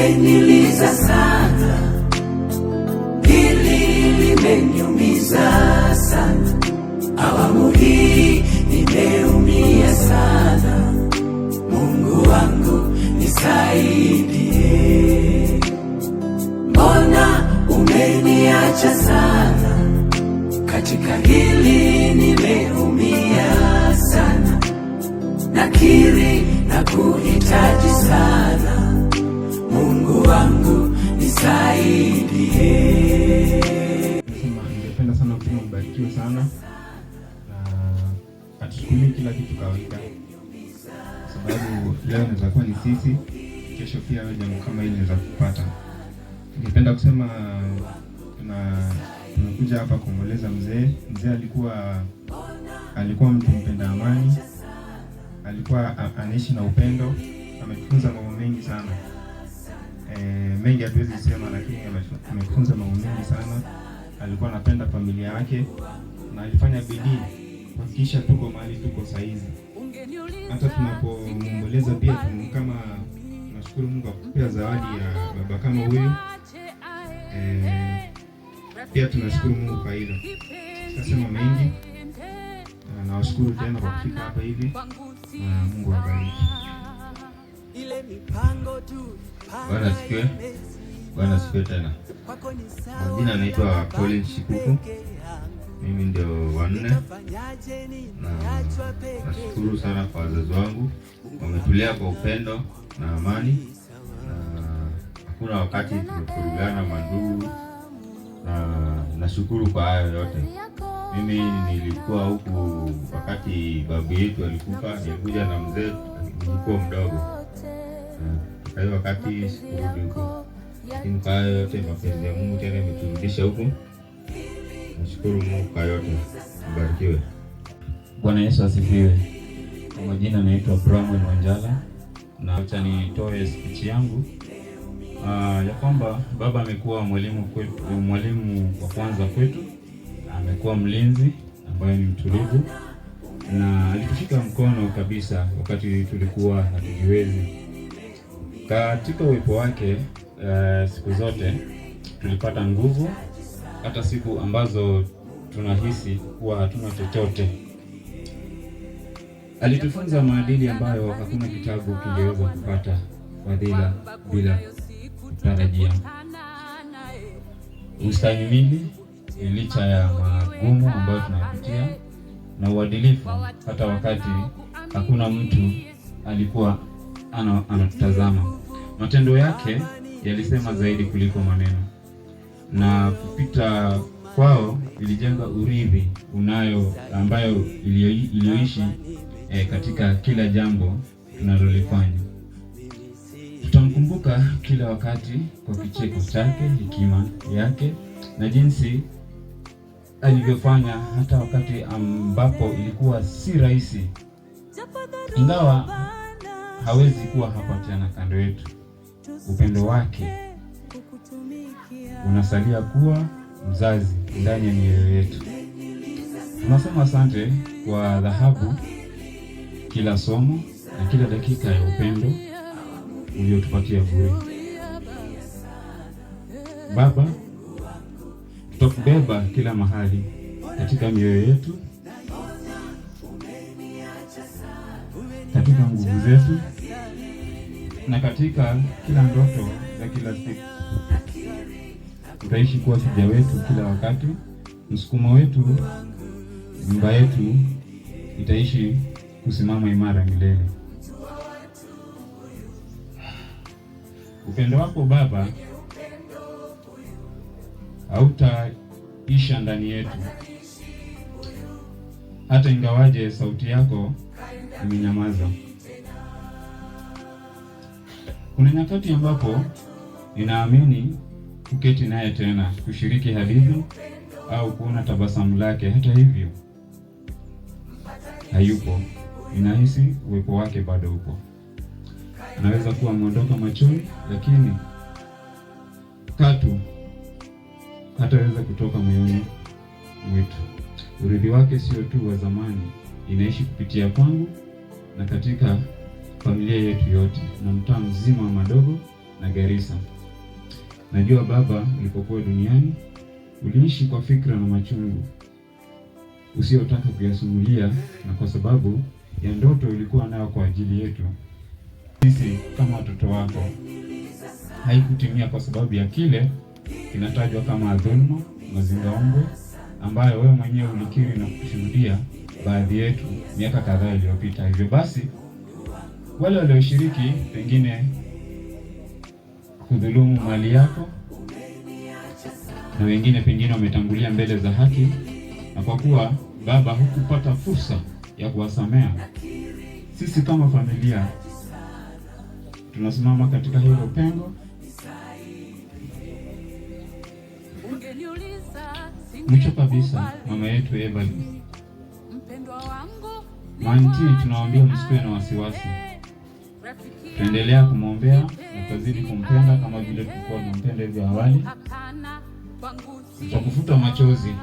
umeniliza sana, hili limeniumiza sana. Awamu hii nimeumia sana, Mungu wangu nisaidie. Mbona umeniacha sana, katika hili nimeumia sana. Nakiri na kuhitaji sana, Mungu wangu nisaidie. Ningependa sana kusema mbarikiwe sana, na hatuchukulii kila kitu kawaida, sababu leo inaweza kuwa ni sisi, kesho pia jambo kama hili linaweza kupata. Ningependa kusema tunakuja hapa kuomboleza mzee. Mzee alikuwa mtu mpenda amani, alikuwa anaishi na upendo, ametufunza mambo mengi sana. Mengi hatuwezi sema, lakini ametufunza mambo mengi sana. Alikuwa anapenda familia yake na alifanya bidii kuhakikisha tuko mahali tuko saizi. Hata tunapomwomboleza pia kama tunashukuru Mungu akupea zawadi ya baba kama huyu. Pia tunashukuru Mungu kwa hilo. Sasema mengi, nawashukuru tena kwa kufika hapa hivi, na Mungu awabariki. Bwana sifiwe tena. Jina naitwa Colin Shikuku. Mimi ndio wa 4, na nashukuru sana kwa wazazi wangu, wametulea kwa upendo na amani, na hakuna wakati tumefurugana mandugu, na nashukuru kwa hayo yote. Mimi nilikuwa huku wakati babu yetu alikufa, nilikuja na mzee nilikuwa mdogo. Kwa hiyo wakati sikurudi huko, lakini kwa hayo yote mapenzi ya Mungu tena imeturudisha huku. Nashukuru Mungu kwa yote. Mbarikiwe. Bwana Yesu asifiwe. Kwa majina naitwa Bramwell Wanjala, na acha nitoe speech yangu ya kwamba baba amekuwa mwalimu wa kwanza kwetu. Amekuwa mlinzi ambaye ni mtulivu, na alitushika mkono kabisa wakati tulikuwa hatujiwezi. Katika uwepo wake siku zote tulipata nguvu, hata siku ambazo tunahisi kuwa hatuna chochote. Alitufunza maadili ambayo hakuna kitabu kingeweza kupata, fadhila bila kutarajia, ustahimili licha ya magumu ambayo tunapitia, na uadilifu hata wakati hakuna mtu alikuwa anatutazama. Matendo yake yalisema zaidi kuliko maneno, na kupita kwao ilijenga urithi ambayo iliyoishi katika kila jambo tunalolifanya. Tutamkumbuka kila wakati kwa kicheko chake, hekima yake, na jinsi alivyofanya hata wakati ambapo ilikuwa si rahisi. Ingawa hawezi kuwa hapa tena kando yetu, upendo wake unasalia kuwa mzazi ndani ya mioyo yetu. Tunasema asante kwa dhahabu, kila somo na kila dakika ya upendo uliotupatia bure. Baba, tutakubeba kila mahali katika mioyo yetu, katika nguvu zetu, na katika kila ndoto za kila siku. Tutaishi kuwa shujaa wetu kila wakati, msukumo wetu, nyumba yetu itaishi kusimama imara milele. Upendo wako Baba hautaisha ndani yetu, hata ingawaje sauti yako imenyamaza. Kuna nyakati ambapo ninaamini kuketi naye tena, kushiriki hadithi au kuona tabasamu lake. Hata hivyo hayupo. Ninahisi uwepo wake bado upo. Anaweza kuwa ameondoka machoni, lakini katu hataweza kutoka moyoni mwetu. Urithi wake sio tu wa zamani, inaishi kupitia kwangu na katika familia yetu yote na mtaa mzima wa Madogo na Garissa. Najua baba, ulipokuwa duniani uliishi kwa fikra na machungu usiotaka kuyasumulia, na kwa sababu ya ndoto ulikuwa nayo kwa ajili yetu sisi kama watoto wako haikutimia kwa sababu ya kile kinatajwa kama dhulma, mazingaombwe ambayo wewe mwenyewe ulikiri na kushuhudia baadhi yetu miaka kadhaa iliyopita. Hivyo basi, wale walioshiriki pengine kudhulumu mali yako na wengine pengine wametangulia mbele za haki, na kwa kuwa baba hukupata fursa ya kuwasamea, sisi kama familia tunasimama katika hilo pengo. Mwisho kabisa, mama yetu Evelyn, Manti, tunawaambia msikuwe na wasiwasi. Tuendelea kumwombea na tutazidi kumpenda kama vile tulikuwa tunampenda hivi awali. Tutakufuta machozi.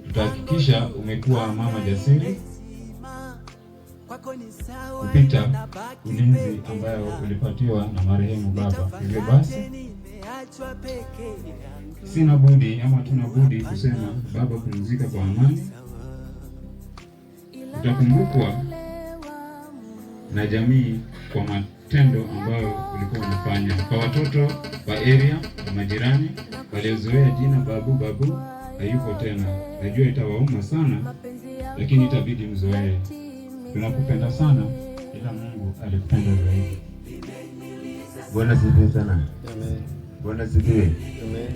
Tutahakikisha umekuwa mama jasiri kupita ulinzi ambayo ulipatiwa na marehemu baba. Hivyo basi, sina budi ama tuna budi kusema baba, pumzika kwa amani. Utakumbukwa na jamii kwa matendo ambayo ulikuwa unafanya kwa watoto wa area na majirani waliozoea jina babu hayupo tena. Najua itawauma sana, lakini itabidi mzoee. Tunakupenda sana, ila Mungu alikupenda zaidi. Bwana sifiwe sana. Amen. Bwana sifiwe. Amen.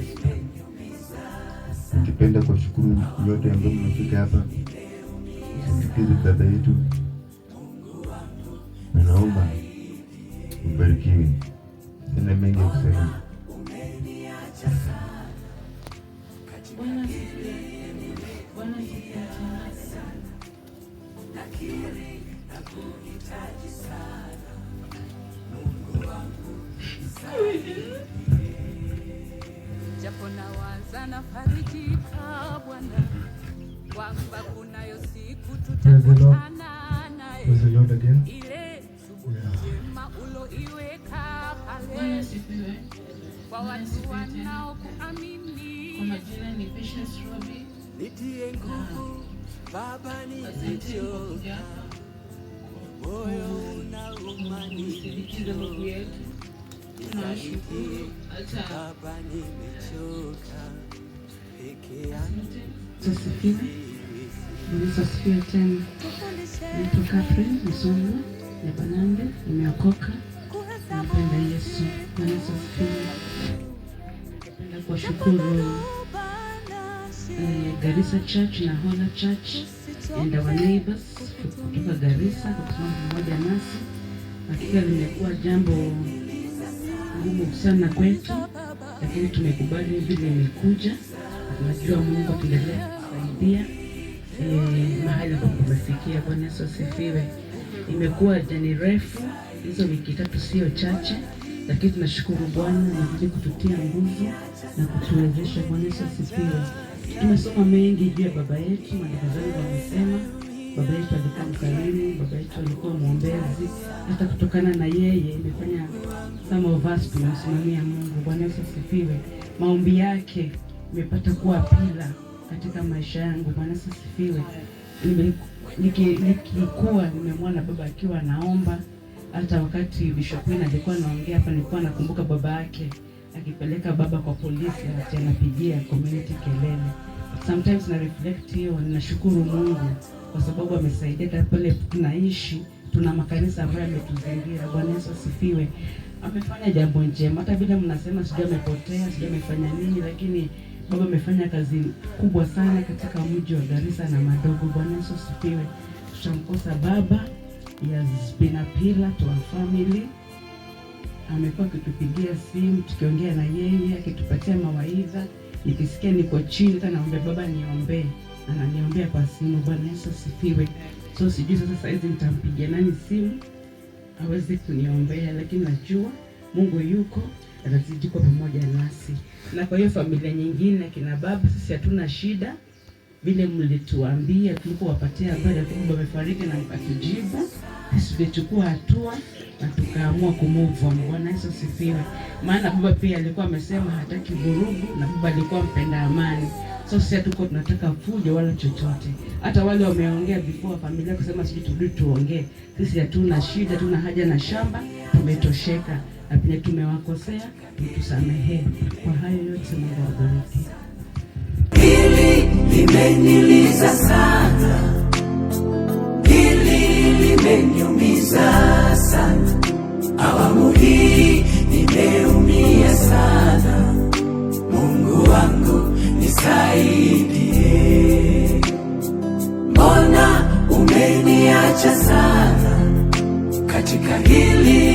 Nikipenda kushukuru nyote ambao mmefika hapa kusindikiza dada yetu. Naomba mbarikiwe. Sina mengi ya kusema. Bwana sifiwe. Bwana sifiwe sana. Nakiri na kuhitaji sana Mungu wangu. Japo nawaza na farijika Bwana, kwamba kunayo siku tutakutana naye. Ile subuhi njema uloiweka pale kwa watu wanaokuamini. Kwa majina ni Patience Robi. Nitie nguvu Baba, nimechoka, moyo unauma, Sindikiza babu yetu. Tunashukuru hata Baba, nimechoka peke yangu. Sasifiwe tena. Naitwa Catherine Msonga ya Banande, nimeokoka. Napenda Yesu. Bwana asifiwe. Napenda kuwashukuru Garissa Church na Hola Church and our neighbors kutoka Garissa kwa kusimama pamoja nasi. Hakika limekuwa jambo ngumu sana kwetu, lakini tumekubali vile imekuja. Tunajua Mungu ataendelea kusaidia mahali ambapo tumefikia. Bwana Yesu asifiwe. Imekuwa jani refu, hizo wiki 3 sio chache, lakini tunashukuru Bwana na kututia nguvu na kutuwezesha. Bwana Yesu asifiwe. Tumesoma mengi juu ya baba yetu. Madada wamesema baba yetu alikuwa mkarimu, baba yetu alikuwa mwombezi. Hata kutokana na yeye imefanya some of us tunamsimamia Mungu. Bwana Yesu asifiwe. Maombi yake imepata kuwa pila katika maisha yangu. Bwana Yesu asifiwe. Nikikuwa nimemwona baba akiwa anaomba. Hata wakati Bishop Wina alikuwa anaongea hapa, nilikuwa nakumbuka baba yake akipeleka baba kwa polisi, anapigia community kelele. Sometimes na reflect hiyo, ninashukuru Mungu kwa sababu amesaidia pale tunaishi. Tuna makanisa ambayo yametuzingira. Bwana Yesu asifiwe. Amefanya jambo njema. Hata vile mnasema sijui amepotea, sijui amefanya nini, lakini baba amefanya kazi kubwa sana katika mji wa Garissa na Madogo. Bwana Yesu asifiwe. Tutamkosa baba. He has been a pillar to our family. Amekuwa akitupigia simu tukiongea na yeye, akitupatia mawaidha. Nikisikia niko chini hata naomba baba niombee, ananiombea kwa simu. Bwana Yesu asifiwe. So sijui sasa hizi nitampigia nani simu aweze kuniombea, lakini najua Mungu yuko, atazidi kwa pamoja nasi. Na kwa hiyo familia nyingine kina baba, sisi hatuna shida. vile mlituambia tulipowapatia habari ya kwamba wamefariki na mkatujibu, sisi tulichukua hatua na tukaamua kumove on. Bwana Yesu asifiwe. Maana baba pia alikuwa amesema hataki vurugu, na baba alikuwa mpenda amani. So sisi hatuko tunataka fujo wala chochote. Hata wale wameongea before familia kusema sisi turudi tuongee. Sisi hatuna shida, hatuna haja na shamba, tumetosheka. Na pia tumewakosea, mtusamehe. Kwa hayo yote Mungu awabariki. Hili limeniliza sana, hili limeniumiza sana, awamu hii nimeumia sana. Mungu wangu nisaidie, mbona umeniacha sana katika hili